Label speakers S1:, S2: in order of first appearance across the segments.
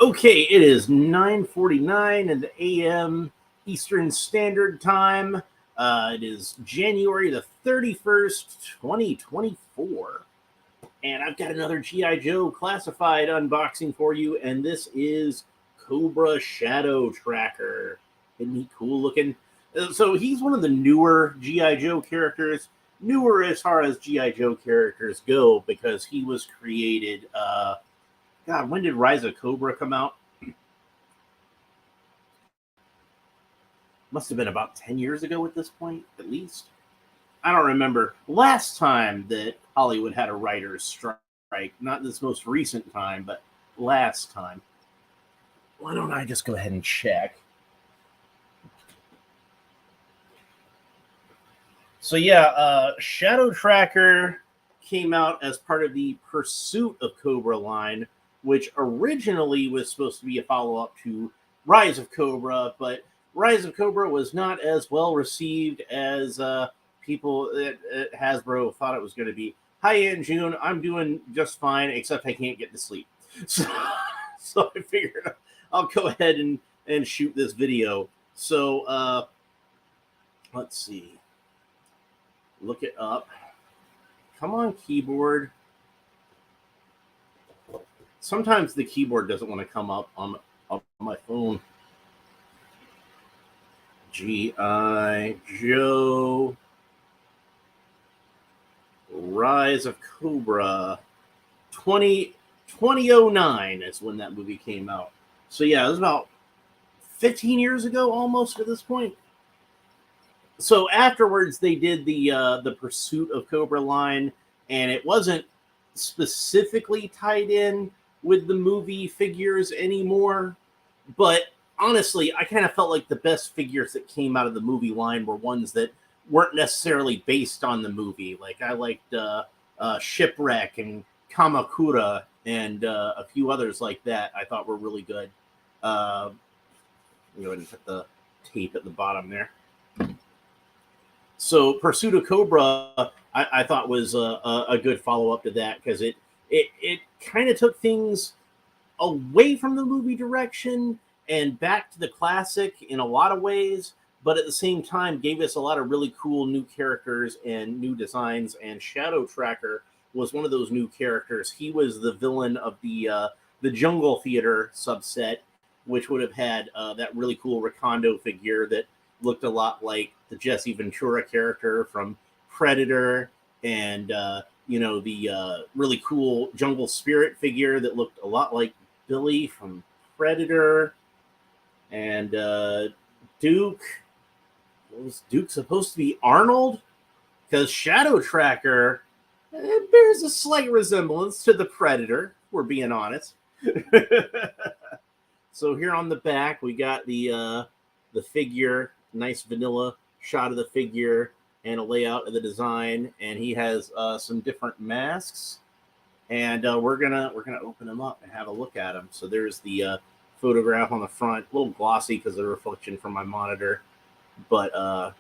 S1: Okay, it is 9:49 in the a.m. Eastern Standard Time. It is January the 31st, 2024. And I've got another G.I. Joe classified unboxing for you, and this is Cobra Shadow Tracker. Isn't he cool looking? So he's one of the newer G.I. Joe characters. Newer as far as G.I. Joe characters go, because he was created God, when did Rise of Cobra come out? Must have been about 10 years ago at this point, at least. I don't remember. Last time that Hollywood had a writer's strike, not this most recent time, but last time. Why don't I just go ahead and check? So, yeah, Shadow Tracker came out as part of the Pursuit of Cobra line, which originally was supposed to be a follow-up to Rise of Cobra, but Rise of Cobra was not as well received as people at Hasbro thought it was going to be. Hi, Aunt June. I'm doing just fine, except I can't get to sleep. So I figured I'll go ahead and shoot this video. So let's see. Look it up. Come on, keyboard. Sometimes the keyboard doesn't want to come up on my phone. G.I. Joe Rise of Cobra 2009 is when that movie came out. So yeah, it was about 15 years ago almost at this point. So afterwards they did the Pursuit of Cobra line, and it wasn't specifically tied in with the movie figures anymore, but honestly, I kind of felt like the best figures that came out of the movie line were ones that weren't necessarily based on the movie. Like I liked Shipwreck and Kamakura and a few others like that. I thought were really good. Go ahead and put the tape at the bottom there. So Pursuit of Cobra, I thought was a good follow up to that, because it kind of took things away from the movie direction and back to the classic in a lot of ways, but at the same time gave us a lot of really cool new characters and new designs. And Shadow Tracker was one of those new characters. He was the villain of the Jungle Theater subset, which would have had that really cool Recondo figure that looked a lot like the Jesse Ventura character from Predator, and the really cool Jungle Spirit figure that looked a lot like Billy from Predator. And Duke, was Duke supposed to be Arnold? Because Shadow Tracker bears a slight resemblance to the Predator, we're being honest. So here on the back we got the figure, nice vanilla shot of the figure and a layout of the design, and he has some different masks, and we're gonna open him up and have a look at him. So there's the photograph on the front, a little glossy because of the reflection from my monitor, but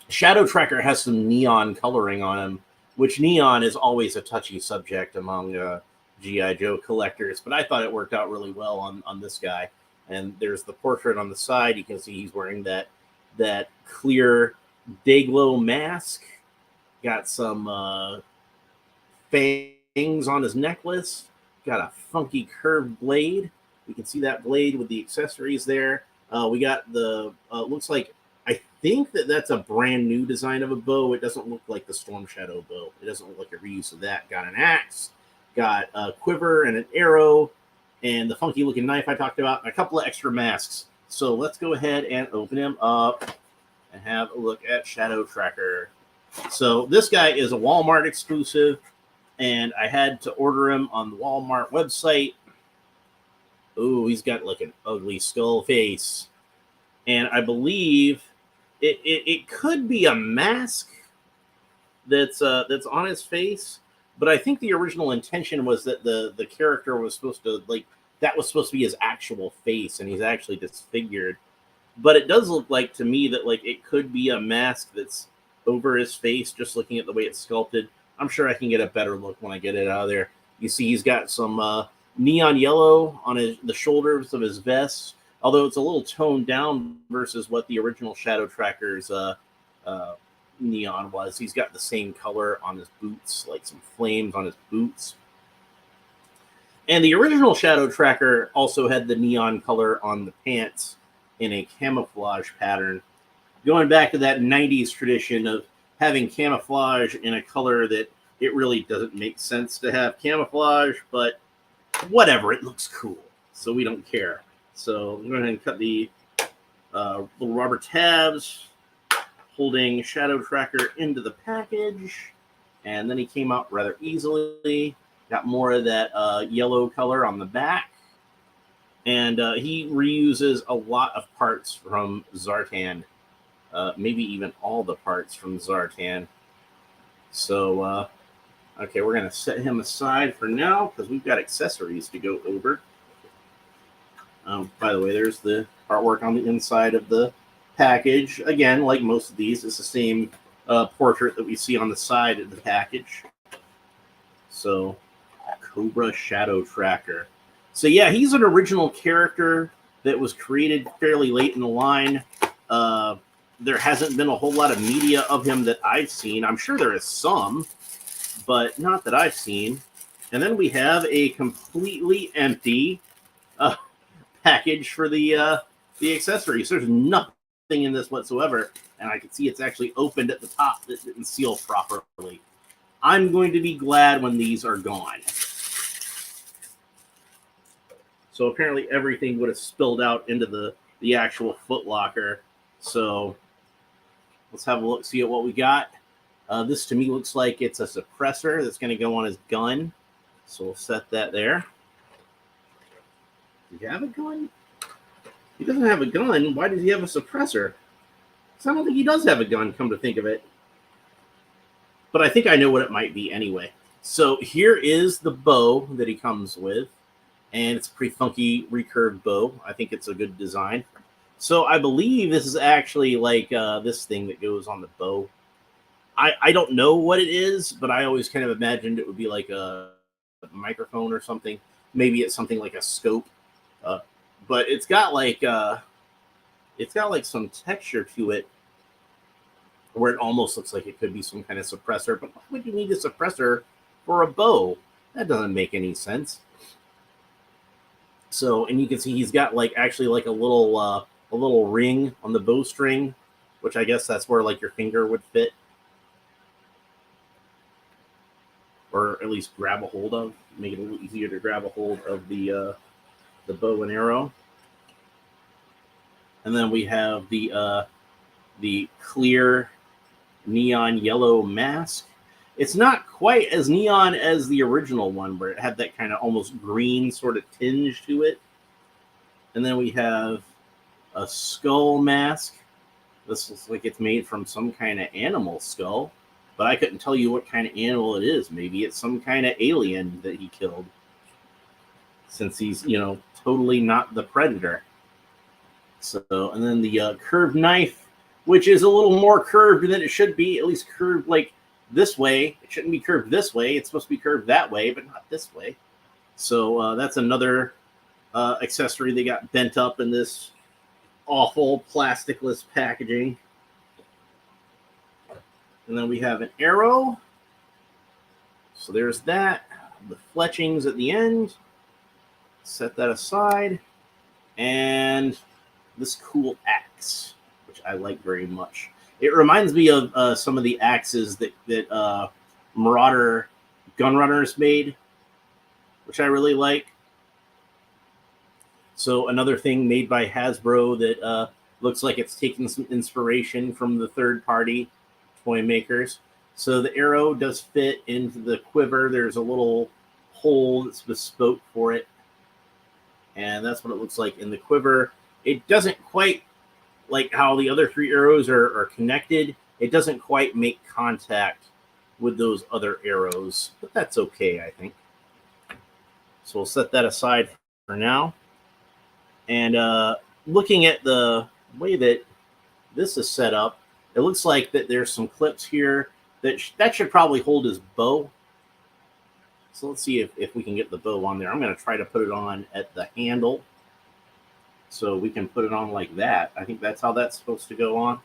S1: Shadow Tracker has some neon coloring on him, which neon is always a touchy subject among G.I. Joe collectors, but I thought it worked out really well on this guy. And there's the portrait on the side. You can see he's wearing that clear Dayglow mask. Got some fangs on his necklace. Got a funky curved blade. We can see that blade with the accessories there. We got the looks like, I think that's a brand new design of a bow. It doesn't look like the Storm Shadow bow. It doesn't look like a reuse of that. Got an axe. Got a quiver and an arrow, and the funky looking knife I talked about, and a couple of extra masks. So let's go ahead and open him up and have a look at Shadow Tracker. So this guy is a Walmart exclusive, and I had to order him on the Walmart website. Oh, he's got like an ugly skull face. And I believe it could be a mask that's on his face. But I think the original intention was that the character was supposed to, like, that was supposed to be his actual face, and he's actually disfigured. But it does look like to me that, like, it could be a mask that's over his face, just looking at the way it's sculpted. I'm sure I can get a better look when I get it out of there. You see he's got some neon yellow on the shoulders of his vest, although it's a little toned down versus what the original Shadow Tracker's uh, neon was. He's got the same color on his boots, like some flames on his boots. And the original Shadow Tracker also had the neon color on the pants in a camouflage pattern, going back to that 90s tradition of having camouflage in a color that it really doesn't make sense to have camouflage, but whatever, it looks cool, so we don't care. So I'm going to cut the little rubber tabs holding Shadow Tracker into the package, and then he came out rather easily. Got more of that yellow color on the back, and he reuses a lot of parts from Zartan, maybe even all the parts from Zartan. So, okay, we're going to set him aside for now because we've got accessories to go over. By the way, there's the artwork on the inside of the package. Again, like most of these, it's the same portrait that we see on the side of the package. So, Cobra Shadow Tracker. So yeah, he's an original character that was created fairly late in the line. There hasn't been a whole lot of media of him that I've seen. I'm sure there is some, but not that I've seen. And then we have a completely empty package for the accessories. There's nothing in this whatsoever, and I can see it's actually opened at the top that didn't seal properly. I'm going to be glad when these are gone. So apparently everything would have spilled out into the actual Foot Locker. So let's have a look, see at what we got. This to me looks like it's a suppressor that's going to go on his gun. So we'll set that there. Does he have a gun? He doesn't have a gun. Why does he have a suppressor? Because I don't think he does have a gun, come to think of it. But I think I know what it might be anyway. So here is the bow that he comes with. And it's a pretty funky recurved bow. I think it's a good design. So I believe this is actually like this thing that goes on the bow. I don't know what it is, but I always kind of imagined it would be like a microphone or something. Maybe it's something like a scope. But it's got like some texture to it where it almost looks like it could be some kind of suppressor. But why would you need a suppressor for a bow? That doesn't make any sense. So, and you can see he's got like actually like a little ring on the bowstring, which I guess that's where like your finger would fit, or at least grab a hold of, make it a little easier to grab a hold of the bow and arrow. And then we have the clear neon yellow mask. It's not quite as neon as the original one, where it had that kind of almost green sort of tinge to it. And then we have a skull mask. This looks like it's made from some kind of animal skull, but I couldn't tell you what kind of animal it is. Maybe it's some kind of alien that he killed, since he's, totally not the predator. So, and then the curved knife, which is a little more curved than it should be, at least curved like this way. It shouldn't be curved this way. It's supposed to be curved that way, but not this way. So that's another accessory they got bent up in this awful plasticless packaging. And then we have an arrow. So there's that. The fletchings at the end. Set that aside. And this cool axe, which I like very much. It reminds me of some of the axes that Marauder Gunrunners made, which I really like. So another thing made by Hasbro that looks like it's taking some inspiration from the third-party toy makers. So the arrow does fit into the quiver. There's a little hole that's bespoke for it. And that's what it looks like in the quiver. It doesn't quite, like how the other three arrows are connected, it doesn't quite make contact with those other arrows, but that's okay, I think. So we'll set that aside for now. And looking at the way that this is set up, it looks like that there's some clips here that should probably hold his bow. So let's see if we can get the bow on there. I'm going to try to put it on at the handle so we can put it on like that. I think that's how that's supposed to go on.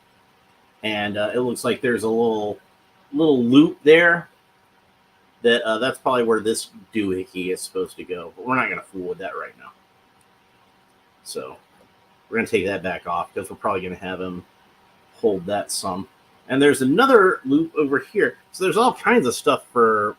S1: And it looks like there's a little loop there that's probably where this doohickey is supposed to go. But we're not going to fool with that right now. So we're going to take that back off because we're probably going to have him hold that some. And there's another loop over here. So there's all kinds of stuff for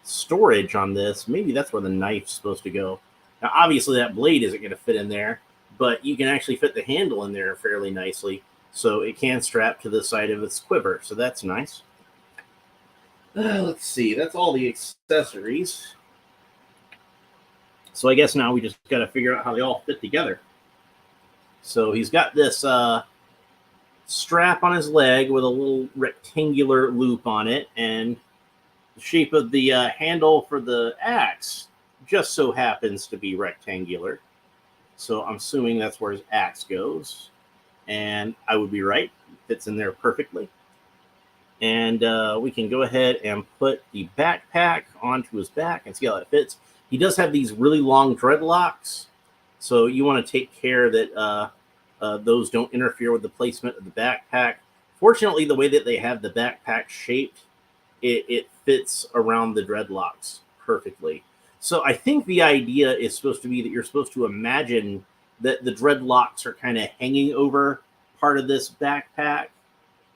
S1: storage on this. Maybe that's where the knife's supposed to go. Now, obviously, that blade isn't going to fit in there, but you can actually fit the handle in there fairly nicely. So it can strap to the side of its quiver. So that's nice. Let's see. That's all the accessories. So I guess now we just got to figure out how they all fit together. So he's got this strap on his leg with a little rectangular loop on it, and the shape of the handle for the axe just so happens to be rectangular. So I'm assuming that's where his axe goes. And I would be right. It fits in there perfectly. And we can go ahead and put the backpack onto his back and see how that fits. He does have these really long dreadlocks. So you want to take care that those don't interfere with the placement of the backpack. Fortunately, the way that they have the backpack shaped, it fits around the dreadlocks perfectly. So I think the idea is supposed to be that you're supposed to imagine that the dreadlocks are kind of hanging over part of this backpack,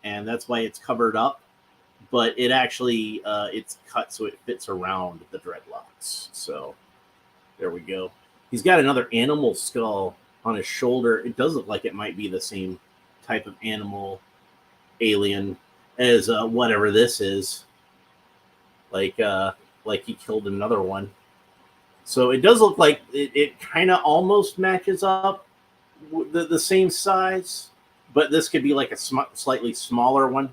S1: and that's why it's covered up. But it actually, it's cut so it fits around the dreadlocks. So there we go. He's got another animal skull on his shoulder. It does look like it might be the same type of animal alien as whatever this is. Like he killed another one. So it does look like it kind of almost matches up the same size, but this could be like a slightly smaller one.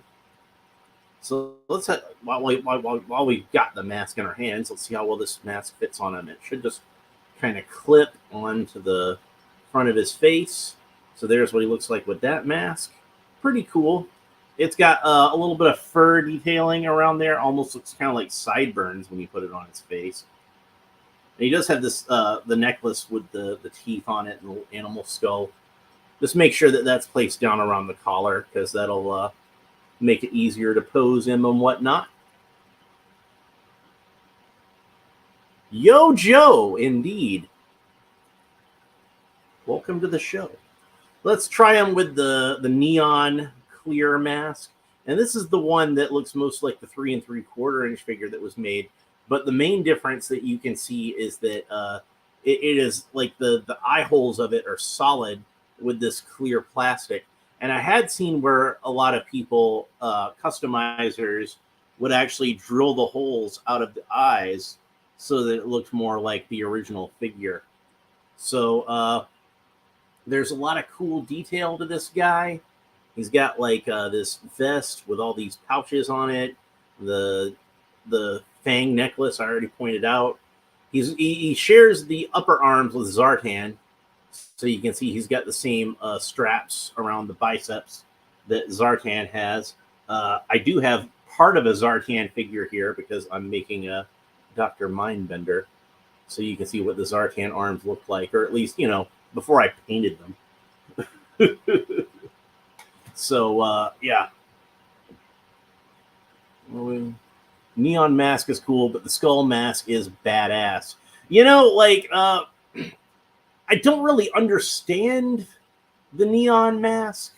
S1: So let's while we've got the mask in our hands, let's see how well this mask fits on him. It should just kind of clip onto the front of his face. So there's what he looks like with that mask. Pretty cool. It's got a little bit of fur detailing around there. Almost looks kind of like sideburns when you put it on his face. And he does have this the necklace with the teeth on it and the animal skull. Just make sure that that's placed down around the collar because that'll make it easier to pose him and whatnot. Yo, Joe, indeed. Welcome to the show. Let's try him with the neon clear mask. And this is the one that looks most like the 3 3/4 inch figure that was made. But the main difference that you can see is that it is like the eye holes of it are solid with this clear plastic. And I had seen where a lot of people, customizers, would actually drill the holes out of the eyes so that it looked more like the original figure. So there's a lot of cool detail to this guy. He's got like this vest with all these pouches on it. The fang necklace I already pointed out. He shares the upper arms with Zartan. So you can see he's got the same straps around the biceps that Zartan has. I do have part of a Zartan figure here because I'm making a Dr. Mindbender. So you can see what the Zartan arms look like, or at least, before I painted them. So, yeah. Neon mask is cool, but the skull mask is badass. I don't really understand the neon mask.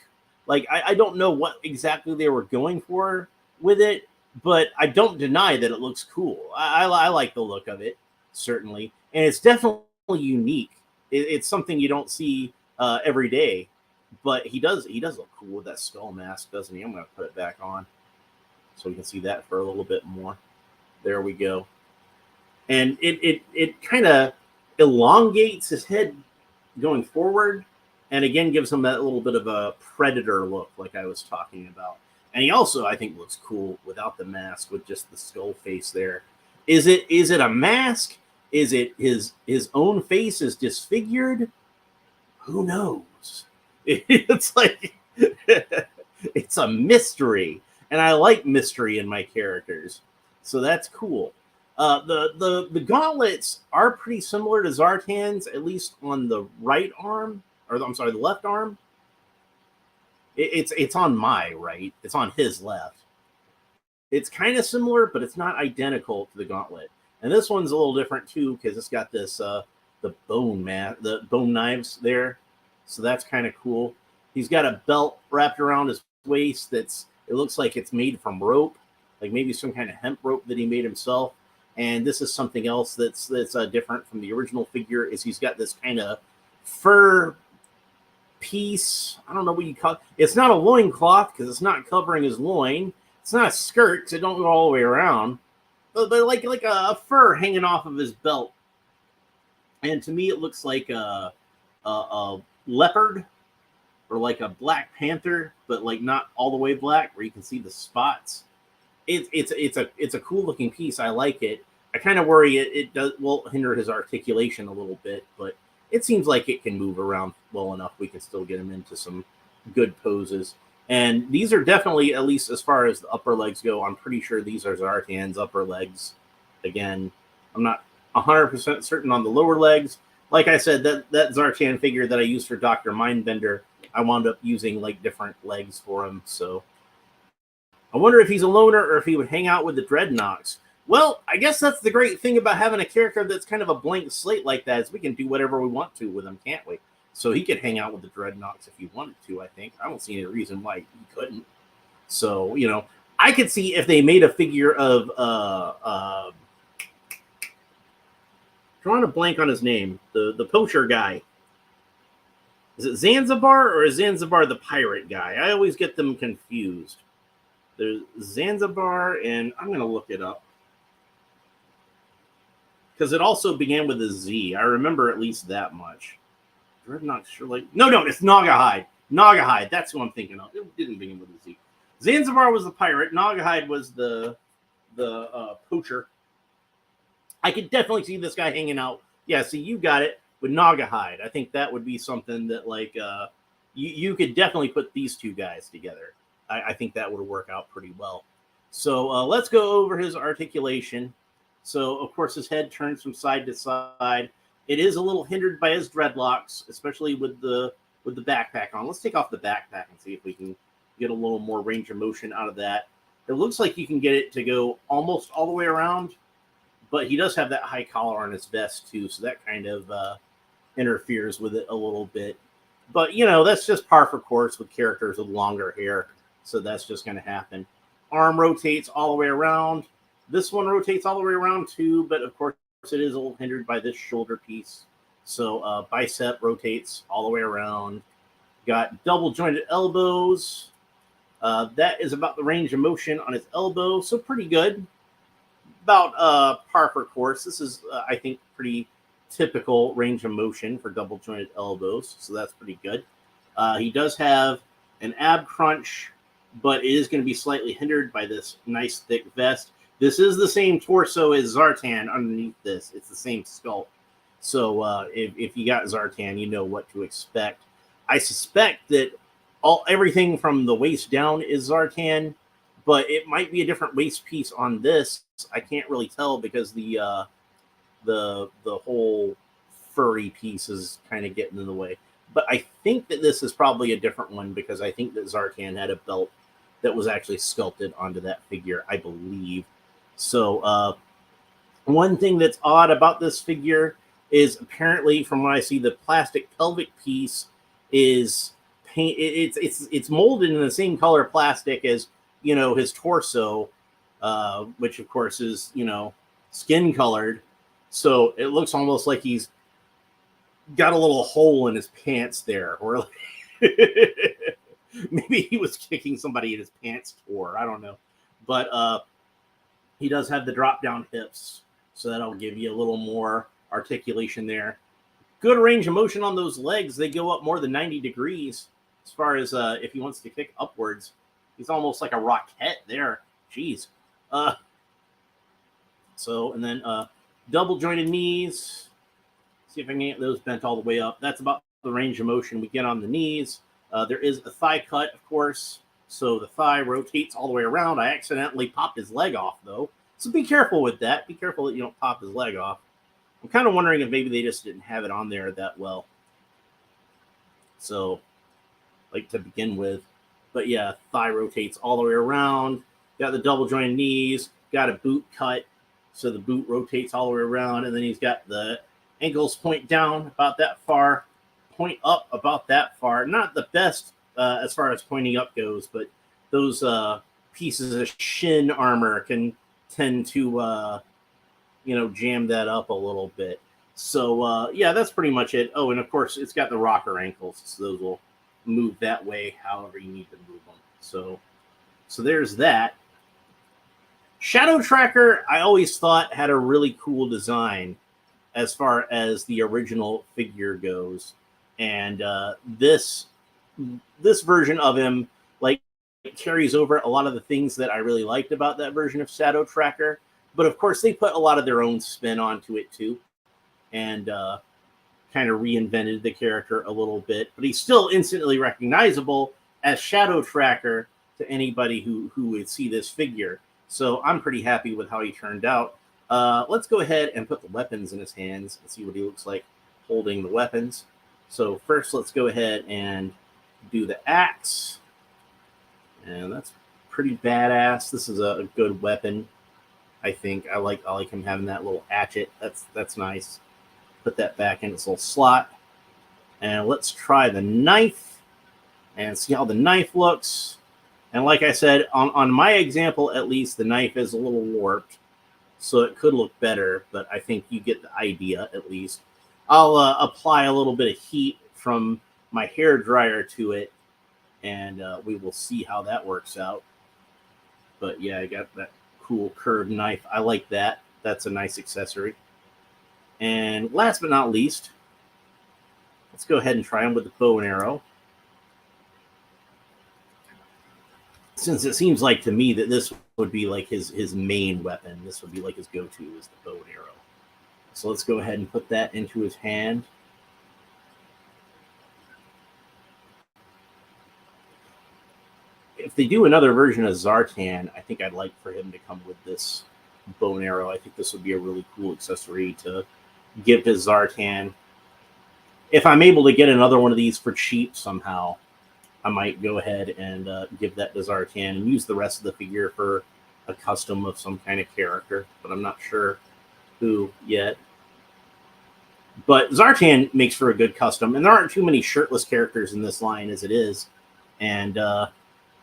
S1: Like, I don't know what exactly they were going for with it, but I don't deny that it looks cool. I like the look of it, certainly. And it's definitely unique. It's something you don't see every day, but he does look cool with that skull mask, doesn't he? I'm going to put it back on so we can see that for a little bit more. There we go. And it kind of elongates his head going forward, and again gives him that little bit of a predator look like I was talking about. And he also, I think, looks cool without the mask with just the skull face there. Is it a mask? Is it his own face is disfigured? Who knows? It's like it's a mystery, and I like mystery in my characters, so that's cool. The gauntlets are pretty similar to Zartan's, at least on the right arm, or I'm sorry, the left arm. It's on my right. It's on his left. It's kind of similar, but it's not identical to the gauntlet. And this one's a little different too because it's got this the bone knives there, so that's kind of cool. He's got a belt wrapped around his waist it looks like it's made from rope, like maybe some kind of hemp rope that he made himself. And this is something else that's different from the original figure. Is he's got this kind of fur piece. I don't know what you call it. It's not a loincloth because it's not covering his loin. It's not a skirt because it don't go all the way around. But like a fur hanging off of his belt. And to me, it looks like a leopard or like a black panther, but like not all the way black, where you can see the spots. It's a cool looking piece. I like it. I kind of worry it will hinder his articulation a little bit, but it seems like it can move around well enough. We can still get him into some good poses. And these are definitely, at least as far as the upper legs go, I'm pretty sure these are Zartan's upper legs. Again, I'm not 100% certain on the lower legs. Like I said, that Zartan figure that I used for Dr. Mindbender, I wound up using like different legs for him. So I wonder if he's a loner or if he would hang out with the Dreadnoks. Well, I guess that's the great thing about having a character that's kind of a blank slate like that, is we can do whatever we want to with him, can't we? So he could hang out with the Dreadnoks if he wanted to, I think. I don't see any reason why he couldn't. So, I could see if they made a figure of drawing a blank on his name, the poacher guy. Is it Zanzibar or is Zanzibar the pirate guy? I always get them confused. There's Zanzibar, and I'm going to look it up. Because it also began with a Z. I remember at least that much. Dreadnought sure like... No, it's Nagahide. Nagahide, that's who I'm thinking of. It didn't begin with a Z. Zanzibar was the pirate. Nagahide was the poacher. I could definitely see this guy hanging out. Yeah, see, you got it, with Nagahide. I think that would be something that, like, you could definitely put these two guys together. I think that would work out pretty well. So let's go over his articulation. So, of course, his head turns from side to side. It is a little hindered by his dreadlocks, especially with the backpack on. Let's take off the backpack and see if we can get a little more range of motion out of that. It looks like you can get it to go almost all the way around, but he does have that high collar on his vest, too, so that kind of interferes with it a little bit. But, that's just par for course with characters with longer hair, so that's just going to happen. Arm rotates all the way around. This one rotates all the way around, too, but, of course, it is a little hindered by this shoulder piece. So bicep rotates all the way around. Got double jointed elbows. That is about the range of motion on his elbow, so pretty good. About par for course. This is, I think, pretty typical range of motion for double jointed elbows, so that's pretty good. He does have an ab crunch, but it is going to be slightly hindered by this nice thick vest. This is the same torso as Zartan underneath this. It's the same sculpt. So if you got Zartan, you know what to expect. I suspect that everything from the waist down is Zartan, but it might be a different waist piece on this. I can't really tell because the whole furry piece is kind of getting in the way. But I think that this is probably a different one because I think that Zartan had a belt that was actually sculpted onto that figure, I believe. So one thing that's odd about this figure is apparently, from what I see, the plastic pelvic piece is paint. It's molded in the same color plastic as his torso, which of course is skin colored. So it looks almost like he's got a little hole in his pants there, or maybe he was kicking somebody in his pants tore. I don't know, but he does have the drop down hips, so that'll give you a little more articulation there. Good range of motion on those legs. They go up more than 90 degrees as far as if he wants to kick upwards. He's almost like a rocket there. Jeez. And then double jointed knees. See if I can get those bent all the way up. That's about the range of motion we get on the knees. There is a thigh cut, of course. So the thigh rotates all the way around. I accidentally popped his leg off, though. So be careful with that. Be careful that you don't pop his leg off. I'm kind of wondering if maybe they just didn't have it on there that well. So, like to begin with. But yeah, thigh rotates all the way around. Got the double jointed knees. Got a boot cut. So the boot rotates all the way around. And then he's got the ankles point down about that far, point up about that far. Not the best as far as pointing up goes, but those pieces of shin armor can tend to jam that up a little bit. So yeah, that's pretty much it. Oh, and of course it's got the rocker ankles, so those will move that way however you need to move them. So there's that. Shadow Tracker, I always thought had a really cool design as far as the original figure goes, and this version of him like carries over a lot of the things that I really liked about that version of Shadow Tracker. But of course, they put a lot of their own spin onto it too, and kind of reinvented the character a little bit. But he's still instantly recognizable as Shadow Tracker to anybody who would see this figure. So I'm pretty happy with how he turned out. Let's go ahead and put the weapons in his hands and see what he looks like holding the weapons. So first, let's go ahead and do the axe. And that's pretty badass. This is a good weapon. I think I like him having that little hatchet. That's nice. Put that back in its little slot. And let's try the knife and see how the knife looks. And like I said, on my example, at least, the knife is a little warped. So it could look better, but I think you get the idea at least. I'll apply a little bit of heat from my hair dryer to it, and we will see how that works out. But yeah, I got that cool curved knife. I like that. That's a nice accessory. And last but not least, let's go ahead and try him with the bow and arrow. Since it seems like to me that this would be like his main weapon. This would be like his go-to is the bow and arrow. So let's go ahead and put that into his hand. If they do another version of Zartan, I think I'd like for him to come with this bow and arrow. I think this would be a really cool accessory to give to Zartan. If I'm able to get another one of these for cheap somehow, I might go ahead and give that to Zartan and use the rest of the figure for a custom of some kind of character, but I'm not sure who yet. But Zartan makes for a good custom, and there aren't too many shirtless characters in this line as it is. And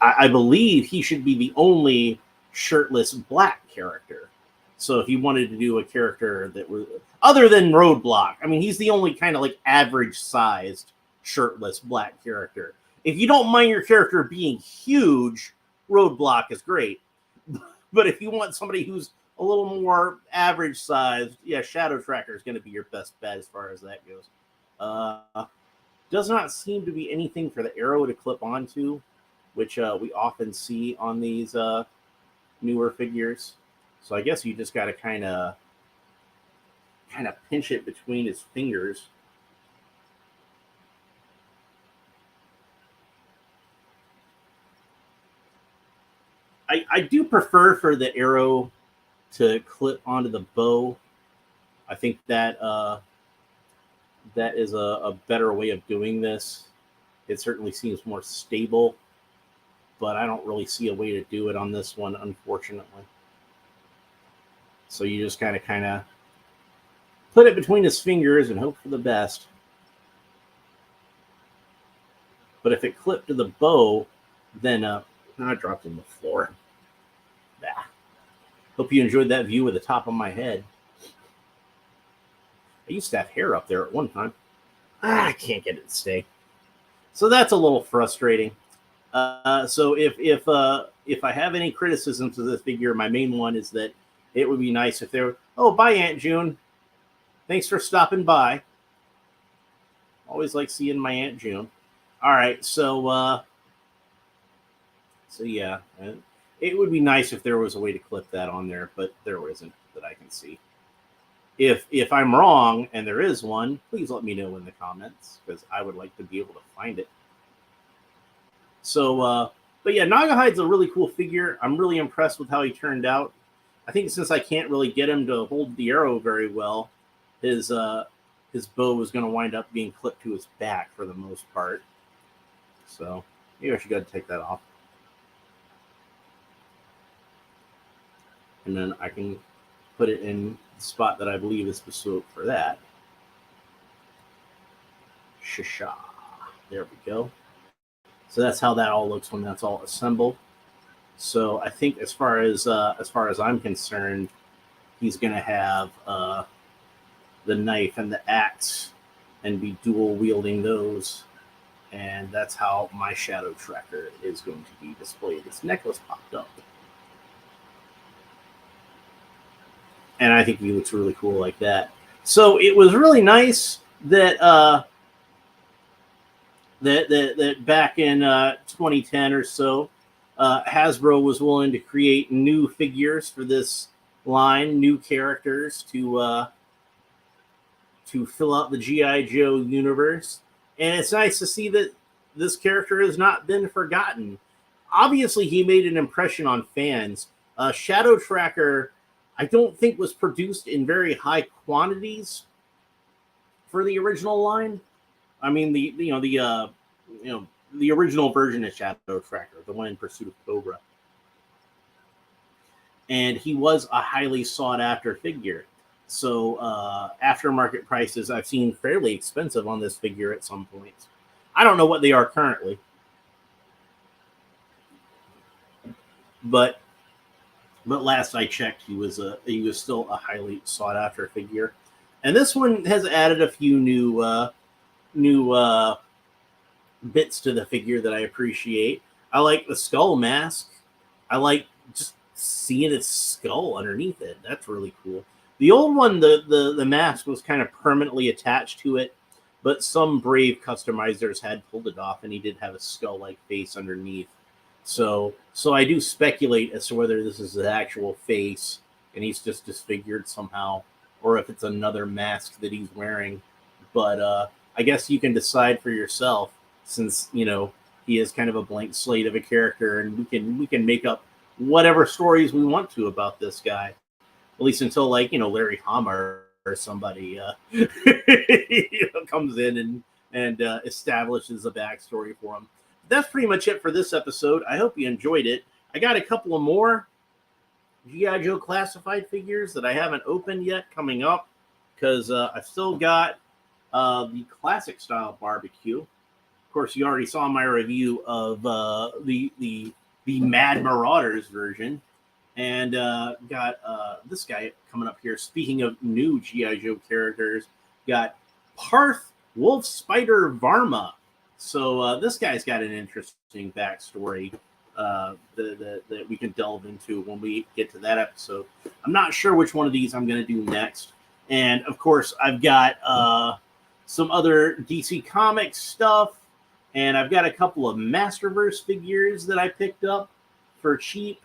S1: I believe he should be the only shirtless black character. So if you wanted to do a character that was other than Roadblock, I mean, he's the only kind of like average sized shirtless black character. If you don't mind your character being huge, Roadblock is great. But if you want somebody who's a little more average sized, yeah, Shadow Tracker is going to be your best bet as far as that goes. Does not seem to be anything for the arrow to clip onto, which we often see on these newer figures. So I guess you just got to kind of pinch it between his fingers. I do prefer for the arrow to clip onto the bow. I think that that is a better way of doing this. It certainly seems more stable, but I don't really see a way to do it on this one, unfortunately. So you just kind of put it between his fingers and hope for the best. But if it clipped to the bow, then I dropped it on the floor. Bah. Hope you enjoyed that view of the top of my head. I used to have hair up there at one time. I can't get it to stay. So that's a little frustrating. So if I have any criticisms of this figure, my main one is that it would be nice if there were, oh, bye, Aunt June. Thanks for stopping by. Always like seeing my Aunt June. All right, so yeah, it would be nice if there was a way to clip that on there, but there isn't that I can see. If I'm wrong and there is one, please let me know in the comments because I would like to be able to find it. So, but yeah, Nagahide's a really cool figure. I'm really impressed with how he turned out. I think since I can't really get him to hold the arrow very well, his bow is going to wind up being clipped to his back for the most part. So maybe I should go to take that off. And then I can put it in the spot that I believe is specific for that. Shisha. There we go. So that's how that all looks when that's all assembled. So I think as far as I'm concerned, he's going to have the knife and the axe and be dual wielding those. And that's how my Shadow Tracker is going to be displayed. This necklace popped up. And I think he looks really cool like that. So it was really nice that that back in 2010 or so, Hasbro was willing to create new figures for this line, new characters to fill out the G.I. Joe universe. And it's nice to see that this character has not been forgotten. Obviously, he made an impression on fans. Shadow Tracker, I don't think, was produced in very high quantities for the original line. I mean, the original version of Shadow Tracker, the one in Pursuit of Cobra. And he was a highly sought after figure. So aftermarket prices I've seen fairly expensive on this figure at some points. I don't know what they are currently. But last I checked, he was still a highly sought after figure. And this one has added a few new bits to the figure that I appreciate. I like the skull mask. I like just seeing its skull underneath it. That's really cool. The old one, the mask was kind of permanently attached to it, but some brave customizers had pulled it off, and he did have a skull-like face underneath. So I do speculate as to whether this is the actual face, and he's just disfigured somehow, or if it's another mask that he's wearing. But I guess you can decide for yourself, since he is kind of a blank slate of a character, and we can make up whatever stories we want to about this guy. At least until Larry Hama or somebody comes in and establishes a backstory for him. That's pretty much it for this episode. I hope you enjoyed it. I got a couple of more G.I. Joe classified figures that I haven't opened yet coming up, because I've still got the classic style barbecue. Of course, you already saw my review of the Mad Marauders version. And got this guy coming up here. Speaking of new G.I. Joe characters, got Parth Wolf Spider Varma. So this guy's got an interesting backstory that we can delve into when we get to that episode. I'm not sure which one of these I'm going to do next. And, of course, I've got some other DC Comics stuff. And I've got a couple of Masterverse figures that I picked up for cheap.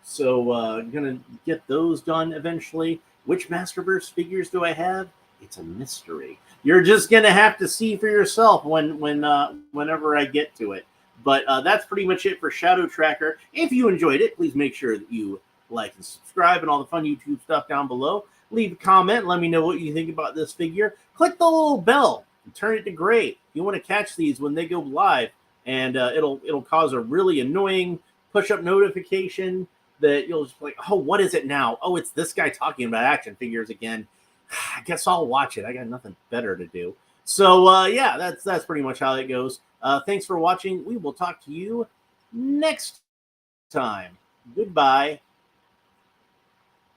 S1: So I'm going to get those done eventually. Which Masterverse figures do I have? It's a mystery. You're just going to have to see for yourself whenever I get to it. But that's pretty much it for Shadow Tracker. If you enjoyed it, please make sure that you like and subscribe and all the fun YouTube stuff down below. Leave a comment. Let me know what you think about this figure. Click the little bell and turn it to gray. You want to catch these when they go live. And it'll cause a really annoying push-up notification that you'll just be like, oh, what is it now? Oh, it's this guy talking about action figures again. I guess I'll watch it. I got nothing better to do. So, yeah, that's pretty much how it goes. Thanks for watching. We will talk to you next time. Goodbye.